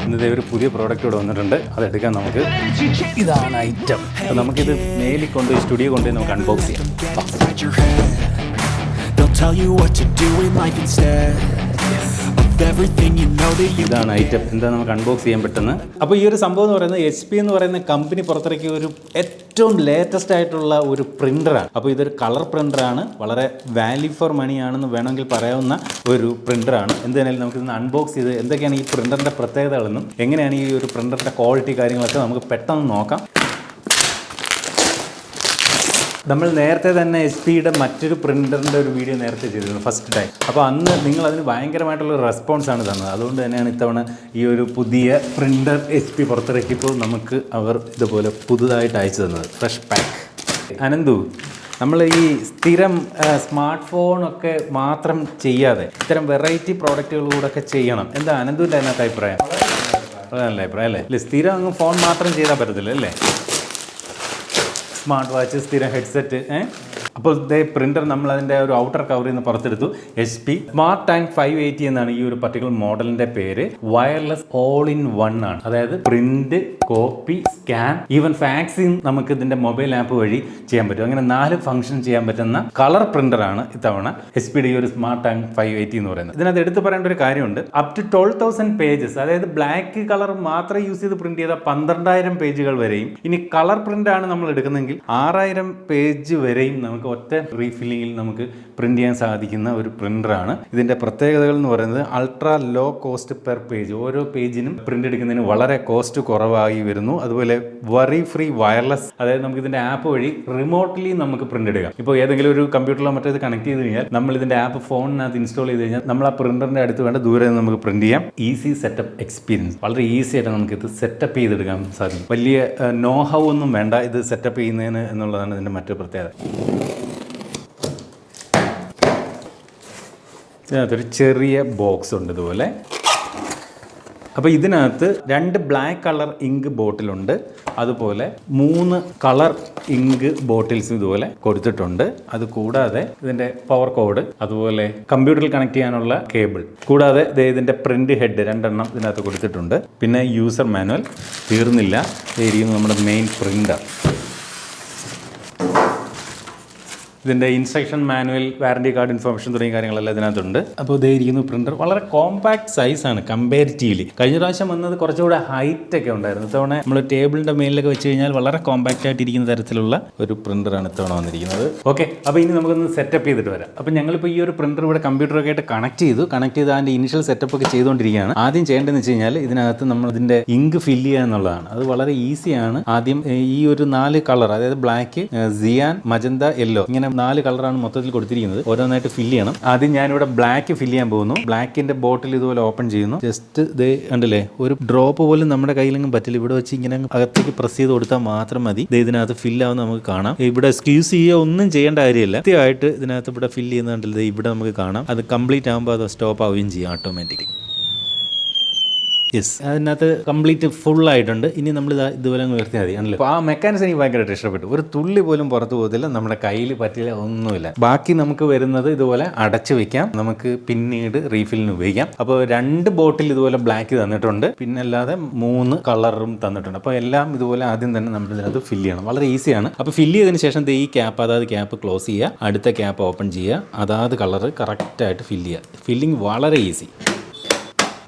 ഇന്നത്തെ ഒരു പുതിയ പ്രോഡക്റ്റ് ഇവിടെ വന്നിട്ടുണ്ട്, അതെടുക്കാൻ നമുക്ക്. ഇതാണ് ഐറ്റം. അപ്പോൾ നമുക്കിത് മേലിൽ കൊണ്ട് സ്റ്റുഡിയോ കൊണ്ടുപോയി നമുക്ക് അൺബോക്സ് ചെയ്യാം. ഇതാണ് ഐറ്റം. എന്താ നമുക്ക് അൺബോക്സ് ചെയ്യാൻ പറ്റുന്നത്. അപ്പോൾ ഈ ഒരു സംഭവം എന്ന് പറയുന്നത് HP എന്ന് പറയുന്ന കമ്പനി പുറത്തിറക്കിയ ഒരു ഏറ്റവും ലേറ്റസ്റ്റ് ആയിട്ടുള്ള ഒരു പ്രിൻ്ററാണ്. അപ്പോൾ ഇതൊരു കളർ പ്രിൻ്ററാണ്, വളരെ വാല്യൂ ഫോർ മണി ആണെന്ന് വേണമെങ്കിൽ പറയാവുന്ന ഒരു പ്രിൻ്ററാണ്. എന്തായാലും നമുക്കിന്ന് അൺബോക്സ് ചെയ്ത് എന്തൊക്കെയാണ് ഈ പ്രിൻ്ററിൻ്റെ പ്രത്യേകതകളെന്നും എങ്ങനെയാണ് ഈ ഒരു പ്രിൻ്ററിൻ്റെ ക്വാളിറ്റി കാര്യങ്ങളൊക്കെ നമുക്ക് പെട്ടെന്ന് നോക്കാം. നമ്മൾ നേരത്തെ തന്നെ HP-യുടെ മറ്റൊരു പ്രിൻ്ററിൻ്റെ ഒരു വീഡിയോ നേരത്തെ ചെയ്തിരുന്നു, ഫസ്റ്റ് ടൈം. അപ്പോൾ അന്ന് നിങ്ങൾ അതിന് ഭയങ്കരമായിട്ടുള്ള റെസ്പോൺസാണ് തന്നത്. അതുകൊണ്ട് തന്നെയാണ് ഇത്തവണ ഈ ഒരു പുതിയ പ്രിൻ്റർ HP പുറത്തിറക്കിയപ്പോൾ നമുക്ക് അവർ ഇതുപോലെ പുതുതായിട്ട് അയച്ചു തന്നത്, ഫ്രഷ് പാക്ക്. അനന്തു, നമ്മൾ ഈ സ്ഥിരം സ്മാർട്ട് ഫോണൊക്കെ മാത്രം ചെയ്യാതെ ഇത്തരം വെറൈറ്റി പ്രോഡക്റ്റുകളൂടൊക്കെ ചെയ്യണം. എന്താ അനന്തുവിൻ്റെ അതിനകത്ത് അഭിപ്രായം? നല്ല അഭിപ്രായം അല്ലേ? സ്ഥിരം അങ്ങ് ഫോൺ മാത്രം ചെയ്താൽ പറ്റത്തില്ല അല്ലേ? സ്മാർട്ട് വാച്ച്, സ്ഥിരം ഹെഡ്സെറ്റ്. അപ്പോൾ ഇതേ പ്രിൻ്റർ നമ്മൾ അതിൻ്റെ ഒരു ഔട്ടർ കവറിൽ നിന്ന് പുറത്തെടുത്തു. HP സ്മാർട്ട് ടാങ്ക് 580 എന്നാണ് ഈ ഒരു പർട്ടിക്കുലർ മോഡലിൻ്റെ പേര്. വയർലെസ് ഓൾ ഇൻ വൺ ആണ്. അതായത് പ്രിന്റ്, കോപ്പി, സ്കാൻ, ഈവൻ ഫാക്സിങ് നമുക്ക് ഇതിൻ്റെ മൊബൈൽ ആപ്പ് വഴി ചെയ്യാൻ പറ്റും. അങ്ങനെ 4 ഫംഗ്ഷൻ ചെയ്യാൻ പറ്റുന്ന കളർ പ്രിൻ്ററാണ് ഇത്തവണ HP-യുടെ ഈ ഒരു സ്മാർട്ട് ടാങ്ക് 580 എന്ന് പറയുന്നത്. ഇതിനകത്ത് എടുത്തു പറയേണ്ട ഒരു കാര്യമുണ്ട്, അപ് ടു 12,000 പേജസ്, അതായത് ബ്ലാക്ക് കളർ മാത്രം യൂസ് ചെയ്ത് പ്രിന്റ് ചെയ്ത 12,000 പേജുകൾ വരെയും, ഇനി കളർ പ്രിന്റ് ആണ് നമ്മൾ എടുക്കുന്നെങ്കിൽ 6,000 പേജ് വരെയും നമുക്ക് ഒറ്റ റീഫില്ലിങ്ങിൽ നമുക്ക് പ്രിന്റ് ചെയ്യാൻ സാധിക്കുന്ന ഒരു പ്രിന്ററാണ്. ഇതിന്റെ പ്രത്യേകതകൾ എന്ന് പറയുന്നത് ultra low cost per page. ഓരോ പേജിനും പ്രിന്റ് എടുക്കുന്നതിന് വളരെ കോസ്റ്റ് കുറവായി വരുന്നു. അതുപോലെ വറി ഫ്രീ വയർലെസ്, അതായത് നമുക്ക് ഇതിന്റെ ആപ്പ് വഴി റിമോട്ട്ലി നമുക്ക് പ്രിന്റ് എടുക്കാം. ഇപ്പോൾ ഏതെങ്കിലും ഒരു കമ്പ്യൂട്ടറിലോ മറ്റേത് കണക്ട് ചെയ്ത് കഴിഞ്ഞാൽ നമ്മൾ ഇതിന്റെ ആപ്പ് ഫോണിനകത്ത് ഇൻസ്റ്റാൾ ചെയ്ത് കഴിഞ്ഞാൽ നമ്മൾ ആ പ്രിന്ററിന്റെ അടുത്ത് വേണ്ട ദൂരെ നിന്ന് നമുക്ക് പ്രിന്റ് ചെയ്യാം. ഈസി സെറ്റപ്പ് എക്സ്പീരിയൻസ്, വളരെ ഈസി ആയിട്ട് നമുക്ക് ഇത് സെറ്റപ്പ് ചെയ്തെടുക്കാൻ സാധിക്കും. വലിയ നോ ഹൗ ഒന്നും വേണ്ട ഇത് സെറ്റപ്പ് ചെയ്യുന്നതിന് എന്നുള്ളതാണ് ഇതിന്റെ മറ്റൊരു പ്രത്യേകത. ഇതിനകത്തൊരു ചെറിയ ബോക്സ് ഉണ്ട് ഇതുപോലെ. അപ്പോൾ ഇതിനകത്ത് 2 ബ്ലാക്ക് കളർ ഇങ്ക് ബോട്ടിലുണ്ട്, അതുപോലെ 3 കളർ ഇങ്ക് ബോട്ടിൽസ് ഇതുപോലെ കൊടുത്തിട്ടുണ്ട്. അത് കൂടാതെ ഇതിൻ്റെ പവർ കോഡ്, അതുപോലെ കമ്പ്യൂട്ടറിൽ കണക്ട് ചെയ്യാനുള്ള കേബിൾ, കൂടാതെ ഇതിൻ്റെ പ്രിന്റ് ഹെഡ് 2 എണ്ണം ഇതിനകത്ത് കൊടുത്തിട്ടുണ്ട്. പിന്നെ യൂസർ മാനുവൽ. തീർന്നില്ല, ഇതായിരിക്കും നമ്മുടെ മെയിൻ പ്രിൻ്റർ. ഇതിൻ്റെ instruction manual, warranty card information തുടങ്ങിയ കാര്യങ്ങളെല്ലാം ഇതിനകത്തുണ്ട്. അപ്പോൾ ഇതായിരിക്കുന്നു പ്രിൻ്റർ. വളരെ കോമ്പാക്ട് സൈസാണ് കമ്പാരിറ്റീവ്ലി. കഴിഞ്ഞ പ്രാവശ്യം വന്നത് കുറച്ചുകൂടെ ഹൈറ്റ് ഒക്കെ ഉണ്ടായിരുന്നു. ഇത്തവണ നമ്മൾ ടേബിളിൻ്റെ മേലിലൊക്കെ വെച്ച് കഴിഞ്ഞാൽ വളരെ കോമ്പാക്റ്റ് ആയിട്ടിരിക്കുന്ന തരത്തിലുള്ള ഒരു പ്രിൻ്ററാണ് ഇത്തവണ വന്നിരിക്കുന്നത്. ഓക്കെ, അപ്പോൾ ഇനി നമുക്കൊന്ന് സെറ്റപ്പ് ചെയ്തിട്ട് വരാം. അപ്പോൾ ഞങ്ങളിപ്പോൾ ഈ ഒരു പ്രിൻ്റർ ഇവിടെ കമ്പ്യൂട്ടറൊക്കെ ആയിട്ട് കണക്ട് ചെയ്തു അതിൻ്റെ ഇനിഷ്യൽ സെറ്റപ്പ് ഒക്കെ ചെയ്തുകൊണ്ടിരിക്കുകയാണ്. ആദ്യം ചെയ്യേണ്ടതെന്ന് വെച്ച് കഴിഞ്ഞാൽ ഇതിനകത്ത് നമ്മൾ ഇതിൻ്റെ ഇങ്ക് ഫില്ല് ചെയ്യുക എന്നുള്ളതാണ്. അത് വളരെ ഈസിയാണ്. ആദ്യം ഈ ഒരു 4 കളർ, അതായത് ബ്ലാക്ക്, സിയാൻ, മജന്ത, യെല്ലോ, ഇങ്ങനെ 4 കളറാണ് മൊത്തത്തിൽ കൊടുത്തിരിക്കുന്നത്. ഓരോന്നായിട്ട് ഫില്ല് ചെയ്യണം. ആദ്യം ഞാനിവിടെ ബ്ലാക്ക് ഫില്ല് ചെയ്യാൻ പോകുന്നു. ബ്ലാക്കിന്റെ ബോട്ടിൽ ഇതുപോലെ ഓപ്പൺ ചെയ്യുന്നു. ജസ്റ്റ് ഇത് കണ്ടില്ലേ, ഒരു ഡ്രോപ്പ് പോലും നമ്മുടെ കയ്യിലെങ്കിലും പറ്റില്ല. ഇവിടെ വെച്ച് ഇങ്ങനെ അകത്തേക്ക് പ്രസ് ചെയ്ത് കൊടുത്താൽ മാത്രം മതി. ഇതിനകത്ത് ഫില്ല് ആവുന്ന നമുക്ക് കാണാം. ഇവിടെ സ്ക്യൂസ് ചെയ്യുക ഒന്നും ചെയ്യേണ്ട കാര്യമില്ല. കൃത്യമായിട്ട് ഇതിനകത്ത് ഇവിടെ ഫില്ല് ചെയ്യുന്നുണ്ടല്ലോ, ഇവിടെ നമുക്ക് കാണാം. അത് കംപ്ലീറ്റ് ആകുമ്പോൾ അത് സ്റ്റോപ്പ് ആവുകയും ചെയ്യും ഓട്ടോമാറ്റിക്കലി. യെസ്, അതിനകത്ത് കംപ്ലീറ്റ് ഫുൾ ആയിട്ടുണ്ട്. ഇനി നമ്മൾ ഇതുപോലെ ഉയർത്തിയാൽ മതി ആണല്ലോ. അപ്പോൾ ആ മെക്കാനിസം എനിക്ക് ഭയങ്കരമായിട്ട് ഇഷ്ടപ്പെട്ടു. ഒരു തുള്ളി പോലും പുറത്തു പോകത്തില്ല, നമ്മുടെ കയ്യിൽ പറ്റില്ല, ഒന്നുമില്ല. ബാക്കി നമുക്ക് വരുന്നത് ഇതുപോലെ അടച്ചു വെക്കാം, നമുക്ക് പിന്നീട് റീഫില്ലിന് ഉപയോഗിക്കാം. അപ്പോൾ 2 ബോട്ടിൽ ഇതുപോലെ ബ്ലാക്ക് തന്നിട്ടുണ്ട്, പിന്നെ അല്ലാതെ 3 കളറും തന്നിട്ടുണ്ട്. അപ്പോൾ എല്ലാം ഇതുപോലെ ആദ്യം തന്നെ നമ്മൾ ഇതിനകത്ത് ഫില്ല് ചെയ്യണം. വളരെ ഈസിയാണ്. അപ്പോൾ ഫില്ല് ചെയ്തതിന് ശേഷം ഈ ക്യാപ്പ്, അതായത് ക്യാപ്പ് ക്ലോസ് ചെയ്യുക, അടുത്ത ക്യാപ്പ് ഓപ്പൺ ചെയ്യുക, അതാത് കളറ് കറക്റ്റായിട്ട് ഫില്ല് ചെയ്യുക. ഫില്ലിങ് വളരെ ഈസി.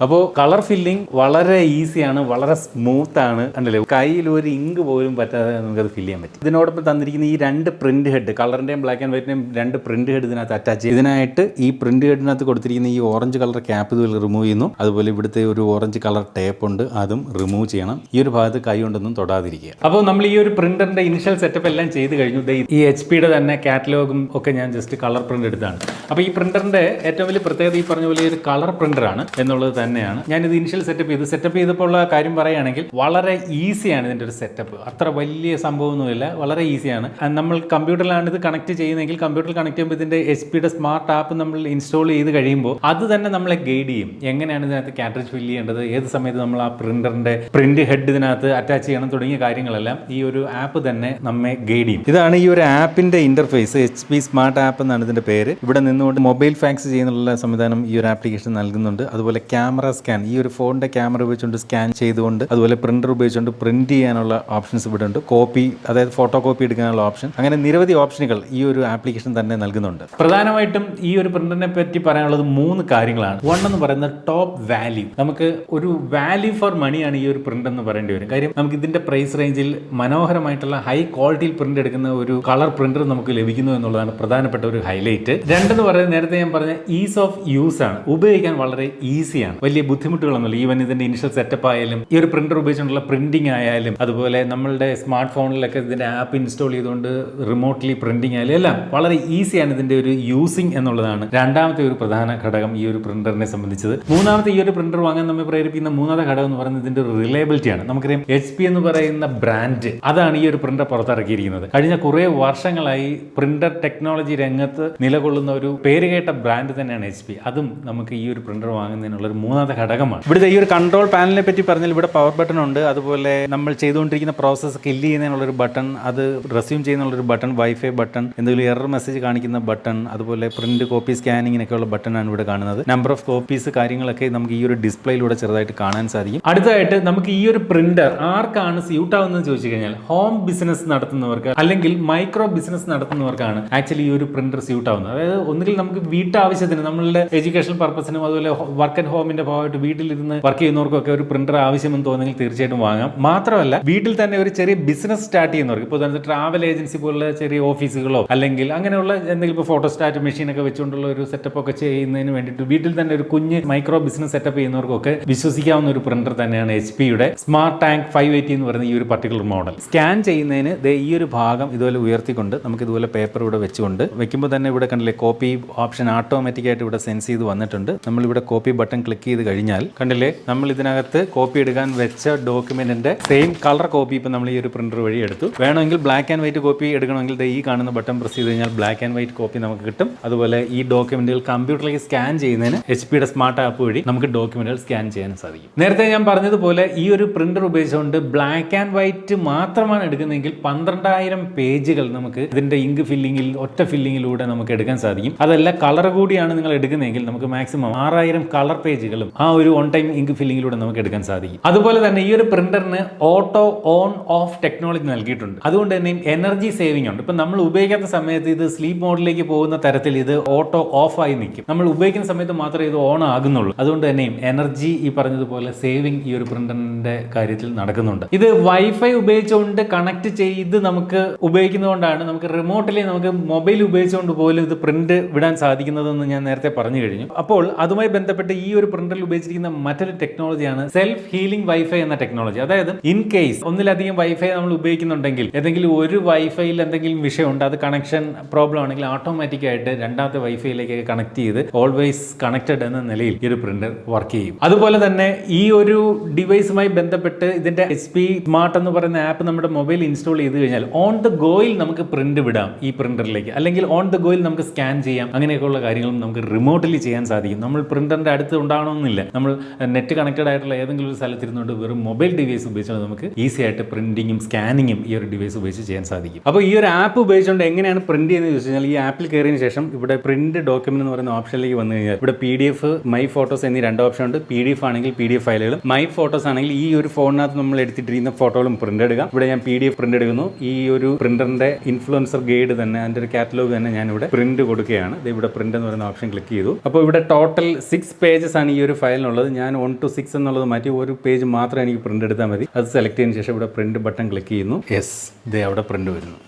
അപ്പോൾ കളർ ഫില്ലിംഗ് വളരെ ഈസിയാണ്, വളരെ സ്മൂത്താണ്. കണ്ടല്ലേ, കയ്യിൽ ഒരു ഇങ്ക് പോലും പറ്റാതെ നമുക്കത് ഫില്ല് ചെയ്യാൻ പറ്റും. ഇതിനോടൊപ്പം തന്നിരിക്കുന്ന ഈ 2 പ്രിന്റ് ഹെഡ്, കളറിൻ്റെയും ബ്ലാക്ക് ആൻഡ് വൈറ്റിൻ്റെയും 2 പ്രിന്റ് ഹെഡ് ഇതിനകത്ത് അറ്റാച്ച് ചെയ്യും. ഇതിനായിട്ട് ഈ പ്രിന്റ് ഹെഡിനകത്ത് കൊടുത്തിരിക്കുന്ന ഈ ഓറഞ്ച് കളർ ക്യാപ്പ് ഇതുപോലെ റിമൂവ് ചെയ്യുന്നു. അതുപോലെ ഇവിടുത്തെ ഒരു ഓറഞ്ച് കളർ ടേപ്പ് ഉണ്ട്, അതും റിമൂവ് ചെയ്യണം. ഈ ഒരു ഭാഗത്ത് കൈ കൊണ്ടൊന്നും തൊടാതിരിക്കുക. അപ്പോൾ നമ്മൾ ഈ ഒരു പ്രിന്ററിന്റെ ഇനിഷ്യൽ സെറ്റപ്പ് എല്ലാം ചെയ്ത് കഴിഞ്ഞു. ഈ HP-യുടെ തന്നെ കാറ്റലോഗും ഒക്കെ ഞാൻ ജസ്റ്റ് കളർ പ്രിന്റ് എടുത്താണ്. അപ്പോൾ ഈ പ്രിന്ററിന്റെ ഏറ്റവും വലിയ പ്രത്യേകത ഈ പറഞ്ഞ പോലെ ഒരു കളർ പ്രിന്ററാണ് എന്നുള്ളത് തന്നെയാണ്. ഞാനിത് ഇനിഷ്യൽ സെറ്റപ്പ് ചെയ്തപ്പോൾ ഉള്ള കാര്യം പറയുകയാണെങ്കിൽ വളരെ ഈസിയാണ് ഇതിൻ്റെ ഒരു സെറ്റപ്പ്. അത്ര വലിയ സംഭവമൊന്നുമില്ല, വളരെ ഈസിയാണ്. നമ്മൾ കമ്പ്യൂട്ടറിലാണ് ഇത് കണക്ട് ചെയ്യുന്നതെങ്കിൽ കമ്പ്യൂട്ടറിൽ കണക്ട് ചെയ്യുമ്പോൾ ഇതിൻ്റെ HP-യുടെ സ്മാർട്ട് ആപ്പ് നമ്മൾ ഇൻസ്റ്റാൾ ചെയ്ത് കഴിയുമ്പോൾ അത് തന്നെ നമ്മളെ ഗൈഡ് ചെയ്യും. എങ്ങനെയാണ് ഇതിനകത്ത് കാട്രിഡ്ജ് ഫില്ല് ചെയ്യേണ്ടത്, ഏത് സമയത്ത് നമ്മൾ ആ പ്രിന്ററിന്റെ പ്രിന്റ് ഹെഡ് ഇതിനകത്ത് അറ്റാച്ച് ചെയ്യണം തുടങ്ങിയ കാര്യങ്ങളെല്ലാം ഈ ഒരു ആപ്പ് തന്നെ നമ്മെ ഗൈഡ് ചെയ്യും. ഇതാണ് ഈ ഒരു ആപ്പിന്റെ ഇന്റർഫേസ്. HP സ്മാർട്ട് ആപ്പ് എന്നാണ് ഇതിന്റെ പേര്. ഇവിടെ നിന്നുകൊണ്ട് മൊബൈൽ ഫാക്സ് ചെയ്യുന്നുള്ള സംവിധാനം ഈ ഒരു ആപ്ലിക്കേഷൻ നൽകുന്നുണ്ട്. അതുപോലെ ക്യാമറ ക്യാമറ സ്കാൻ, ഈ ഒരു ഫോണിന്റെ ക്യാമറ ഉപയോഗിച്ചുകൊണ്ട് സ്കാൻ ചെയ്തുകൊണ്ട് അതുപോലെ പ്രിന്റർ ഉപയോഗിച്ചുകൊണ്ട് പ്രിന്റ് ചെയ്യാനുള്ള ഓപ്ഷൻസ് ഇവിടെ ഉണ്ട്. കോപ്പി, അതായത് ഫോട്ടോ കോപ്പി എടുക്കാനുള്ള ഓപ്ഷൻ, അങ്ങനെ നിരവധി ഓപ്ഷനുകൾ ഈ ഒരു ആപ്ലിക്കേഷൻ തന്നെ നൽകുന്നുണ്ട്. പ്രധാനമായിട്ടും ഈ ഒരു പ്രിന്ററിനെ പറ്റി പറയാനുള്ളത് 3 കാര്യങ്ങളാണ്. വൺ എന്ന് പറയുന്നത് ടോപ്പ് വാല്യൂ. നമുക്ക് ഒരു വാല്യൂ ഫോർ മണിയാണ് ഈ ഒരു പ്രിന്റ് എന്ന് പറയേണ്ടി വരും. കാര്യം നമുക്ക് ഇതിന്റെ പ്രൈസ് റേഞ്ചിൽ മനോഹരമായിട്ടുള്ള ഹൈ ക്വാളിറ്റിയിൽ പ്രിന്റ് എടുക്കുന്ന ഒരു കളർ പ്രിന്റർ നമുക്ക് ലഭിക്കുന്നു എന്നുള്ളതാണ് പ്രധാനപ്പെട്ട ഒരു ഹൈലൈറ്റ്. രണ്ടെന്ന് പറയുന്നത് നേരത്തെ ഞാൻ പറഞ്ഞ ഈസ് ഓഫ് യൂസ് ആണ്. ഉപയോഗിക്കാൻ വളരെ ഈസിയാണ്, വലിയ ബുദ്ധിമുട്ടുകളൊന്നുമില്ല. ഈവൻ ഇതിന്റെ ഇനിഷ്യൽ സെറ്റപ്പ് ആയാലും ഈ ഒരു പ്രിന്റർ ഉപയോഗിച്ചുകൊണ്ടുള്ള പ്രിന്റിംഗ് ആയാലും അതുപോലെ നമ്മളുടെ സ്മാർട്ട് ഫോണിലൊക്കെ ഇതിന്റെ ആപ്പ് ഇൻസ്റ്റാൾ ചെയ്തുകൊണ്ട് റിമോട്ട്ലി പ്രിന്റിംഗ് ആയാലും എല്ലാം വളരെ ഈസിയാണ് ഇതിന്റെ ഒരു യൂസിങ് എന്നുള്ളതാണ് രണ്ടാമത്തെ ഒരു പ്രധാന ഘടകം ഈ ഒരു പ്രിന്ററിനെ സംബന്ധിച്ചത്. മൂന്നാമത്തെ ഈ ഒരു പ്രിന്റർ വാങ്ങാൻ നമ്മെ പ്രേരിപ്പിക്കുന്ന മൂന്നാമത്തെ ഘടകം എന്ന് പറയുന്നത് ഇതിന്റെ ഒരു റിലയബിലിറ്റി ആണ്. നമുക്കറിയാം HP എന്ന് പറയുന്ന ബ്രാൻഡ് അതാണ് ഈ ഒരു പ്രിന്റർ പുറത്തിറക്കിയിരിക്കുന്നത്. കഴിഞ്ഞ കുറെ വർഷങ്ങളായി പ്രിന്റർ ടെക്നോളജി രംഗത്ത് നിലകൊള്ളുന്ന ഒരു പേരുകേട്ട ബ്രാൻഡ് തന്നെയാണ് HP. അതും നമുക്ക് ഈ ഒരു പ്രിന്റർ വാങ്ങുന്നതിനുള്ള ഒരു മൂന്നാമത്തെ ഘടകമാണ്. ഇവിടുത്തെ ഈ ഒരു കൺട്രോൾ പാനലിനെ പറ്റി പറഞ്ഞാൽ ഇവിടെ പവർ ബട്ടൺ ഉണ്ട്, അതുപോലെ നമ്മൾ ചെയ്തുകൊണ്ടിരിക്കുന്ന പ്രോസസ്സ് കില്ല് ചെയ്യുന്നതിനുള്ളൊരു ബട്ടൺ, അത് റെസ്യൂം ചെയ്യുന്നുള്ളൊരു ബട്ടൺ, വൈഫൈ ബട്ടൺ, എന്തെങ്കിലും എറർ മെസ്സേജ് കാണിക്കുന്ന ബട്ടൺ, അതുപോലെ പ്രിന്റ് കോപ്പി സ്കാനിങ്ങിനൊക്കെയുള്ള ബട്ടണാണ് ഇവിടെ കാണുന്നത്. നമ്പർ ഓഫ് കോപ്പീസ് കാര്യങ്ങളൊക്കെ നമുക്ക് ഈ ഒരു ഡിസ്പ്ലേയിലൂടെ ചെറുതായിട്ട് കാണാൻ സാധിക്കും. അടുത്തതായിട്ട് നമുക്ക് ഈ ഒരു പ്രിന്റർ ആർക്കാണ് സ്യൂട്ട് ആവുന്നതെന്ന് ചോദിച്ചു കഴിഞ്ഞാൽ ഹോം ബിസിനസ് നടത്തുന്നവർക്ക് അല്ലെങ്കിൽ മൈക്രോ ബിസിനസ് നടത്തുന്നവർക്കാണ് ആക്ച്വലി ഈ ഒരു പ്രിന്റർ സ്യൂട്ട് ആവുന്നത്. അതായത് ഒന്നുകിൽ നമുക്ക് വീട്ടാവശ്യത്തിന്, നമ്മളുടെ എഡ്യൂക്കേഷൻ പർപ്പസിനും അതുപോലെ വർക്ക് ആൻഡ് ഹോമിന്റെ ഭാഗമായിട്ട് വീട്ടിലിരുന്ന് വർക്ക് ചെയ്യുന്നവർക്കൊക്കെ ഒരു പ്രിന്റർ ആവശ്യമെന്ന് തോന്നുന്നെങ്കിൽ തീർച്ചയായിട്ടും വാങ്ങാം. മാത്രമല്ല വീട്ടിൽ തന്നെ ഒരു ചെറിയ ബിസിനസ് സ്റ്റാർട്ട് ചെയ്യുന്നവർക്ക്, ഇപ്പോൾ ട്രാവൽ ഏജൻസി പോലുള്ള ചെറിയ ഓഫീസുകളോ അല്ലെങ്കിൽ അങ്ങനെയുള്ള എന്തെങ്കിലും ഇപ്പോൾ ഫോട്ടോസ്റ്റാറ്റ് മെഷീനൊക്കെ വെച്ചുകൊണ്ടുള്ള ഒരു സെറ്റപ്പ് ഒക്കെ ചെയ്യുന്നതിന് വേണ്ടിയിട്ട് വീട്ടിൽ തന്നെ ഒരു കുഞ്ഞ് മൈക്രോ ബിസിനസ് സെറ്റപ്പ് ചെയ്യുന്നവർക്കൊക്കെ വിശ്വസിക്കാവുന്ന ഒരു പ്രിന്റർ തന്നെയാണ് HP-യുടെ സ്മാർട്ട് ടാങ്ക് 580 എന്ന് പറയുന്ന ഈ ഒരു പർട്ടിക്കുലർ മോഡൽ. സ്കാൻ ചെയ്യുന്നതിന് ഈ ഒരു ഭാഗം ഇതുപോലെ ഉയർത്തിക്കൊണ്ട് നമുക്ക് ഇതുപോലെ പേപ്പർ ഇവിടെ വെച്ചുകൊണ്ട് വെക്കുമ്പോൾ തന്നെ ഇവിടെ കണ്ടില്ലേ കോപ്പി ഓപ്ഷൻ ഓട്ടോമാറ്റിക് ആയിട്ട് ഇവിടെ സെൻസ് ചെയ്ത് വന്നിട്ടുണ്ട്. നമ്മളിവിടെ കോപ്പി ബട്ടൺ ക്ലിക്ക് ചെയ്ത് കഴിഞ്ഞാൽ കണ്ടില്ലേ നമ്മൾ ഇതിനകത്ത് കോപ്പി എടുക്കാൻ വെച്ച ഡോക്യുമെന്റിന്റെ സെയിം കളർ കോപ്പി ഇപ്പം നമ്മൾ ഈ ഒരു പ്രിന്റർ വഴി എടുത്തു. വേണമെങ്കിൽ ബ്ലാക്ക് ആൻഡ് വൈറ്റ് കോപ്പി എടുക്കണമെങ്കിൽ ഈ കാണുന്ന ബട്ടൺ പ്രസ് ചെയ്ത് കഴിഞ്ഞാൽ ബ്ലാക്ക് ആൻഡ് വൈറ്റ് കോപ്പി നമുക്ക് കിട്ടും. അതുപോലെ ഈ ഡോക്യുമെന്റുകൾ കമ്പ്യൂട്ടറിലേക്ക് സ്കാൻ ചെയ്യുന്നതിന് HP-യുടെ സ്മാർട്ട് ആപ്പ് വഴി നമുക്ക് ഡോക്യുമെന്റുകൾ സ്കാൻ ചെയ്യാൻ സാധിക്കും. നേരത്തെ ഞാൻ പറഞ്ഞതുപോലെ ഈ ഒരു പ്രിന്റർ ഉപയോഗിച്ചുകൊണ്ട് ബ്ലാക്ക് ആൻഡ് വൈറ്റ് മാത്രമാണ് എടുക്കുന്നതെങ്കിൽ 12,000 പേജുകൾ നമുക്ക് ഇതിന്റെ ഇങ്ക് ഫില്ലിങ്ങിൽ ഒറ്റ ഫില്ലിങ്ങിലൂടെ നമുക്ക് എടുക്കാൻ സാധിക്കും. അതല്ല കളർ കൂടിയാണ് നിങ്ങൾ എടുക്കുന്നതെങ്കിൽ നമുക്ക് മാക്സിമം 6,000 കളർ പേജുകളും ആ ഒരു ഓൺ ടൈം ഇങ്ക് ഫില്ലിങ്ങിലൂടെ നമുക്ക് എടുക്കാൻ സാധിക്കും. അതുപോലെ തന്നെ ഈ ഒരു പ്രിന്ററിന് ഓട്ടോ ഓൺ ഓഫ് ടെക്നോളജി നൽകിയിട്ടുണ്ട്. അതുകൊണ്ട് തന്നെ എനർജി സേവിംഗ് ഉണ്ട്. ഇപ്പൊ നമ്മൾ ഉപയോഗിക്കാത്ത സമയത്ത് ഇത് സ്ലീപ്പ് മോഡിലേക്ക് പോകുന്ന തരത്തിൽ ഇത് ഓട്ടോ ഓഫ് ആയി നിൽക്കും. നമ്മൾ ഉപയോഗിക്കുന്ന സമയത്ത് മാത്രമേ ഇത് ഓൺ ആകുന്നുള്ളൂ. അതുകൊണ്ട് തന്നെയും എനർജി ഈ പറഞ്ഞതുപോലെ സേവിംഗ് ഈ ഒരു പ്രിന്ററിന്റെ കാര്യത്തിൽ നടക്കുന്നുണ്ട്. ഇത് വൈഫൈ ഉപയോഗിച്ചുകൊണ്ട് കണക്ട് ചെയ്ത് നമുക്ക് ഉപയോഗിക്കുന്നതുകൊണ്ടാണ് നമുക്ക് റിമോട്ടിലി നമുക്ക് മൊബൈൽ ഉപയോഗിച്ചുകൊണ്ട് പോലും ഇത് പ്രിന്റ് വിടാൻ സാധിക്കുന്നതെന്ന് ഞാൻ നേരത്തെ പറഞ്ഞു കഴിഞ്ഞു. അപ്പോൾ അതുമായി ബന്ധപ്പെട്ട് ഈ ഒരു പ്രിന്ററിൽ ഉപയോഗിച്ചിരിക്കുന്ന മറ്റൊരു ടെക്നോളജിയാണ് സെൽഫ് ഹീലിംഗ് വൈഫൈ എന്ന ടെക്നോളജി. അതായത് ഇൻ കേസ് ഒന്നിലധികം വൈഫൈ നമ്മൾ ഉപയോഗിക്കുന്നുണ്ടെങ്കിൽ ഏതെങ്കിലും ഒരു വൈഫൈയിൽ എന്തെങ്കിലും വിഷയമുണ്ട്, അത് കണക്ഷൻ പ്രോബ്ലം ആണെങ്കിൽ ഓട്ടോമാറ്റിക് ആയിട്ട് രണ്ടാമത്തെ വൈഫൈയിലേക്ക് കണക്ട് ചെയ്ത് ഓൾവേസ് കണക്റ്റഡ് എന്ന നിലയിൽ ഈ ഒരു പ്രിന്റർ വർക്ക് ചെയ്യും. അതുപോലെ തന്നെ ഈ ഒരു ഡിവൈസുമായി ബന്ധപ്പെട്ട് ഇതിന്റെ HP സ്മാർട്ട് എന്ന് പറയുന്ന ആപ്പ് നമ്മുടെ മൊബൈൽ ഇൻസ്റ്റാൾ ചെയ്ത് കഴിഞ്ഞാൽ ഓൺ ദ ഗോയിൽ നമുക്ക് പ്രിന്റ് വിടാം ഈ പ്രിന്ററിലേക്ക്, അല്ലെങ്കിൽ ഓൺ ദ ഗോയിൽ നമുക്ക് സ്കാൻ ചെയ്യാം. അങ്ങനെയൊക്കെയുള്ള കാര്യങ്ങളും നമുക്ക് റിമോട്ടിലി ചെയ്യാൻ സാധിക്കും. നമ്മൾ പ്രിന്ററിന്റെ അടുത്ത് ഉണ്ടാകണമെന്നില്ല. നമ്മൾ നെറ്റ് കണക്റ്റഡ് ആയിട്ടുള്ള ഏതെങ്കിലും ഒരു സ്ഥലത്തിരുന്നുകൊണ്ട് വെറും മൊബൈൽ ഡിവൈസ് ഉപയോഗിച്ചുകൊണ്ട് നമുക്ക് ഈസി ആയിട്ട് പ്രിന്റിങ്ങും സ്കാനിങ്ങും ഈ ഒരു ഡിവൈസ് ഉപയോഗിച്ച് ചെയ്യാൻ സാധിക്കും. അപ്പോൾ ഈ ഒരു ആപ്പ് ഉപയോഗിച്ചുകൊണ്ട് എങ്ങനെയാണ് പ്രിന്റ് ചെയ്യുന്നത് ചോദിച്ചു കഴിഞ്ഞാൽ ഈ ആപ്പിൽ കയറിയതിന് ശേഷം ഇവിടെ പ്രിന്റ് ഡോക്യുമെന്റ് എന്ന് പറയുന്ന ഓപ്ഷനിലേക്ക് വന്നു കഴിഞ്ഞാൽ ഇവിടെ PDF, മൈ ഫോട്ടോസ് എന്നീ 2 ഓപ്ഷൻ ഉണ്ട്. PDF ആണെങ്കിൽ PDF ഫയലുകളും, മൈ ഫോട്ടോസ് ആണെങ്കിൽ ഈ ഒരു ഫോണിനകത്ത് നമ്മൾ എടുത്തിട്ടിരിക്കുന്ന ഫോട്ടോകളും പ്രിന്റ് എടുക്കാം. ഇവിടെ ഞാൻ PDF പ്രിന്റ് എടുക്കുന്നു. ഈ ഒരു പ്രിന്ററിന്റെ ഇൻഫ്ലുവൻസർ ഗൈഡ് തന്നെ അതിന്റെ ഒരു കാറ്റലോഗ് തന്നെ ഞാൻ ഇവിടെ പ്രിന്റ് കൊടുക്കുകയാണ്. ഇവിടെ പ്രിന്റ് എന്ന് പറയുന്ന ഓപ്ഷൻ ക്ലിക്ക് ചെയ്തു. അപ്പോൾ ഇവിടെ ടോട്ടൽ 6 പേജസ് ആണ് ഈ ഒരു ഫയലിനുള്ളത്. ഞാൻ 1 to 6 എന്നുള്ളത് മാറ്റി ഒരു പേജ് മാത്രം എനിക്ക് പ്രിന്റ് എടുത്താൽ മതി. അത് സെലക്ട് ചെയ്തതിന് ശേഷം ഇവിടെ പ്രിന്റ് ബട്ടൺ ക്ലിക്ക് ചെയ്യുന്നു. യെസ്, ഇതേ അവിടെ പ്രിന്റ് വരുന്നു.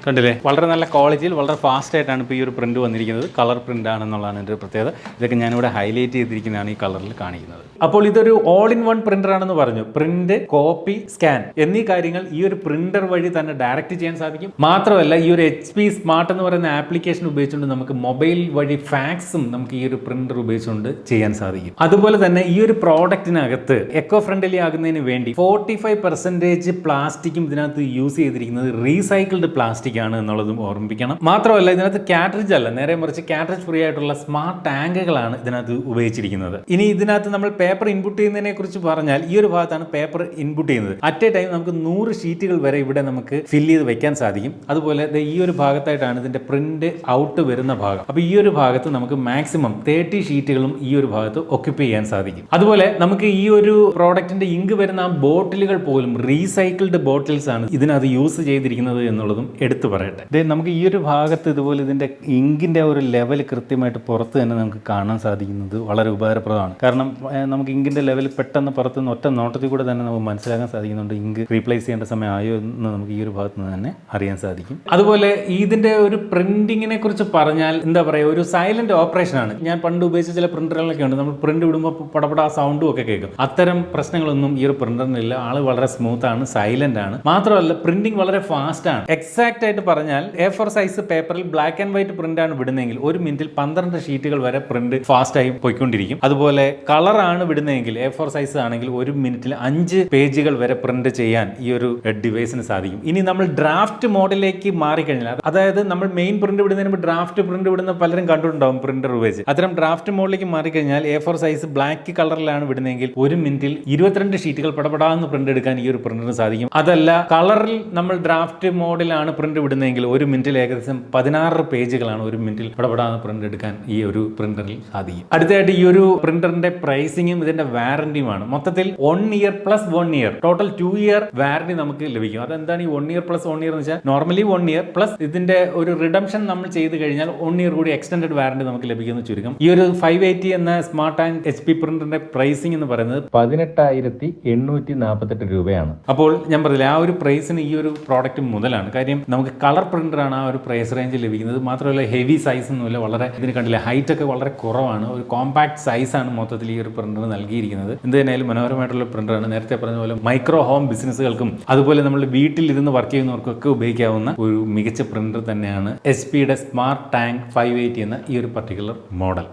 കണ്ടില്ലേ, വളരെ നല്ല ക്വാളിറ്റിയിൽ വളരെ ഫാസ്റ്റ് ആയിട്ടാണ് ഇപ്പോൾ ഈ ഒരു പ്രിന്റ് വന്നിരിക്കുന്നത്. കളർ പ്രിന്റ് ആണെന്നുള്ളതാണ് എൻ്റെ ഒരു പ്രത്യേകത. ഇതൊക്കെ ഞാനിവിടെ ഹൈലൈറ്റ് ചെയ്തിരിക്കുന്നതാണ് ഈ കളറിൽ കാണിക്കുന്നത്. അപ്പോൾ ഇതൊരു ഓൾ ഇൻ വൺ പ്രിന്റർ ആണെന്ന് പറഞ്ഞു. പ്രിന്റ്, കോപ്പി, സ്കാൻ എന്നീ കാര്യങ്ങൾ ഈ ഒരു പ്രിന്റർ വഴി തന്നെ ഡയറക്റ്റ് ചെയ്യാൻ സാധിക്കും. മാത്രമല്ല ഈ ഒരു HP സ്മാർട്ട് എന്ന് പറയുന്ന ആപ്ലിക്കേഷൻ ഉപയോഗിച്ചുകൊണ്ട് നമുക്ക് മൊബൈൽ വഴി ഫാക്സും നമുക്ക് ഈ ഒരു പ്രിന്റർ ഉപയോഗിച്ചുകൊണ്ട് ചെയ്യാൻ സാധിക്കും. അതുപോലെ തന്നെ ഈ ഒരു പ്രോഡക്റ്റിനകത്ത് എക്കോ ഫ്രണ്ട്ലി ആകുന്നതിന് വേണ്ടി 45% പ്ലാസ്റ്റിക്കും ഇതിനകത്ത് യൂസ് ചെയ്തിരിക്കുന്നത് റീസൈക്കിൾഡ് പ്ലാസ്റ്റിക് പ്ലാസ്റ്റിക് ആണ് എന്നുള്ളതും ഓർമ്മിപ്പിക്കണം. മാത്രമല്ല ഇതിനകത്ത് കാട്രിഡ്ജ് അല്ല, നേരെ മറിച്ച് കാട്രിഡ്ജ് ഫ്രീ ആയിട്ടുള്ള സ്മാർട്ട് ടാങ്കുകളാണ് ഇതിനകത്ത് ഉപയോഗിച്ചിരിക്കുന്നത്. ഇനി ഇതിനകത്ത് നമ്മൾ പേപ്പർ ഇൻപുട്ട് ചെയ്യുന്നതിനെ കുറിച്ച് പറഞ്ഞാൽ ഈ ഒരു ഭാഗത്താണ് പേപ്പർ ഇൻപുട്ട് ചെയ്യുന്നത്. അറ്റ് എ ടൈം നമുക്ക് 100 ഷീറ്റുകൾ വരെ ഇവിടെ നമുക്ക് ഫില്ല് ചെയ്ത് വെക്കാൻ സാധിക്കും. അതുപോലെ ഈ ഒരു ഭാഗത്തായിട്ടാണ് ഇതിന്റെ പ്രിന്റ് ഔട്ട് വരുന്ന ഭാഗം. അപ്പോൾ ഈ ഒരു ഭാഗത്ത് നമുക്ക് മാക്സിമം 30 ഷീറ്റുകളും ഈ ഒരു ഭാഗത്ത് ഒക്യുപ്പൈ ചെയ്യാൻ സാധിക്കും. അതുപോലെ നമുക്ക് ഈ ഒരു പ്രോഡക്റ്റിന്റെ ഇങ്ക് വരുന്ന ആ ബോട്ടിലുകൾ പോലും റീസൈക്കിൾഡ് ബോട്ടിൽസ് ആണ് ഇതിനകത്ത് യൂസ് ചെയ്തിരിക്കുന്നത് എന്നുള്ളതും എടുത്തു പറയട്ടെ. നമുക്ക് ഈ ഒരു ഭാഗത്ത് ഇതുപോലെ ഇതിന്റെ ഇങ്കിന്റെ ഒരു ലെവൽ കൃത്യമായിട്ട് പുറത്ത് തന്നെ നമുക്ക് കാണാൻ സാധിക്കുന്നത് വളരെ ഉപകാരപ്രദമാണ്. കാരണം നമുക്ക് ഇങ്കിന്റെ ലെവൽ പെട്ടെന്ന് പുറത്തുനിന്ന് ഒറ്റ നോട്ടത്തിൽ കൂടെ തന്നെ നമുക്ക് മനസ്സിലാക്കാൻ സാധിക്കുന്നുണ്ട് ഇങ്ക് റീപ്ലേസ് ചെയ്യേണ്ട സമയം ആയോ എന്ന് നമുക്ക് ഈ ഒരു ഭാഗത്ത് നിന്ന് തന്നെ അറിയാൻ സാധിക്കും. അതുപോലെ ഇതിന്റെ ഒരു പ്രിന്റിങ്ങിനെ കുറിച്ച് പറഞ്ഞാൽ എന്താ പറയുക, ഒരു സൈലന്റ് ഓപ്പറേഷൻ ആണ്. ഞാൻ പണ്ട് ഉപയോഗിച്ച ചില പ്രിന്ററുകളൊക്കെ ഉണ്ട്, നമ്മൾ പ്രിന്റ് വിടുമ്പോൾ പടപടാ സൗണ്ടും ഒക്കെ കേൾക്കും. അത്തരം പ്രശ്നങ്ങളൊന്നും ഈ ഒരു പ്രിന്ററിനില്ല. ആള് വളരെ സ്മൂത്ത് ആണ്, സൈലന്റ് ആണ്. മാത്രമല്ല പ്രിന്റിംഗ് വളരെ ഫാസ്റ്റ് ആണ്. എക്സാക്ട് ആയിട്ട് പറഞ്ഞാൽ A4 സൈസ് പേപ്പറിൽ ബ്ലാക്ക് ആൻഡ് വൈറ്റ് പ്രിന്റ് ആണ് വിടുന്നതെങ്കിൽ 1 മിനിറ്റിൽ 12 ഷീറ്റുകൾ വരെ പ്രിന്റ് ഫാസ്റ്റ് ആയി പോയിക്കൊണ്ടിരിക്കും. അതുപോലെ കളർ ആണ് വിടുന്നതെങ്കിൽ A4 സൈസ് ആണെങ്കിൽ 1 മിനിറ്റിൽ 5 പേജുകൾ വരെ പ്രിന്റ് ചെയ്യാൻ ഈ ഒരു ഡിവൈസിന് സാധിക്കും. ഇനി നമ്മൾ ഡ്രാഫ്റ്റ് മോഡിലേക്ക് മാറിക്കഴിഞ്ഞാൽ, അതായത് നമ്മൾ മെയിൻ പ്രിന്റ് വിടുന്നതിന് മുമ്പ് ഡ്രാഫ്റ്റ് പ്രിന്റ് വിടുന്ന പലരും കണ്ടിട്ടുണ്ടാവും പ്രിന്റർ ഉപയോഗിച്ച്. അത്തരം ഡ്രാഫ്റ്റ് മോഡിലേക്ക് മാറിക്കഴിഞ്ഞാൽ A4 സൈസ് ബ്ലാക്ക് കളറിലാണ് വിടുന്നതെങ്കിൽ 1 മിനിറ്റിൽ 22 ഷീറ്റുകൾ പടപടാന്ന് പ്രിന്റ് എടുക്കാൻ ഈ ഒരു പ്രിന്ററിന് സാധിക്കും. അതല്ല കളറിൽ നമ്മൾ ഡ്രാഫ്റ്റ് മോഡിലാണ് പ്രിന്റ് വിടുന്നതെങ്കിൽ 1 മിനിറ്റിൽ ഏകദേശം 16 പേജുകളാണ് 1 മിനിറ്റിൽ പടപടാന്ന് പ്രിന്റ് എടുക്കാൻ ഈ ഒരു പ്രിന്ററിൽ സാധിക്കും. അടുത്തതായിട്ട് ഈ ഒരു പ്രിന്ററിന്റെ പ്രൈസിങ്ങും ഇതിന്റെ വാറന്റിയുമാണ്. മൊത്തത്തിൽ 1 year plus 1 year total 2 year warranty നമുക്ക് ലഭിക്കും. അതെന്താണ് ഈ 1 ഇയർ പ്ലസ് 1 ഇയർ എന്ന് വെച്ചാൽ, നോർമലി 1 ഇയർ പ്ലസ് ഇതിന്റെ ഒരു റിഡംഷൻ നമ്മൾ ചെയ്ത് കഴിഞ്ഞാൽ 1 ഇയർ കൂടി എക്സ്റ്റൻഡഡ് വാറന്റി നമുക്ക് ലഭിക്കുന്ന ചുരുക്കം. ഈ ഒരു 580 എന്ന സ്മാർട്ട് ആൻഡ് HP പ്രിന്ററിന്റെ പ്രൈസിംഗ് എന്ന് പറയുന്നത് 18,848 രൂപയാണ്. അപ്പോൾ ഞാൻ പറഞ്ഞില്ല, ആ ഒരു പ്രൈസിന് ഈ ഒരു പ്രോഡക്റ്റ് മുതലാണ്. കാര്യം നമുക്ക് കളർ പ്രിന്ററാണ് ആ ഒരു പ്രൈസ് റേഞ്ചിൽ ലഭിക്കുന്നത്. മാത്രമല്ല ഹെവി സൈസ് ഒന്നുമില്ല, വളരെ ഇതിന് കണ്ടില്ല ഹൈറ്റ് ഒക്കെ വളരെ കുറവാണ്. ഒരു കോമ്പാക്ട് സൈസാണ് മൊത്തത്തിൽ ഈ ഒരു പ്രിന്റർ നൽകിയിരിക്കുന്നത്. എന്ത് തന്നെയായാലും മനോഹരമായിട്ടുള്ള പ്രിന്ററാണ്. നേരത്തെ പറഞ്ഞ പോലെ മൈക്രോ ഹോം ബിസിനസ്സുകൾക്കും അതുപോലെ നമ്മൾ വീട്ടിലിരുന്ന് വർക്ക് ചെയ്യുന്നവർക്കൊക്കെ ഉപയോഗിക്കാവുന്ന ഒരു മികച്ച പ്രിന്റർ തന്നെയാണ് HP യുടെ സ്മാർട്ട് ടാങ്ക് 580 എന്ന ഈ ഒരു പർട്ടിക്കുലർ മോഡൽ.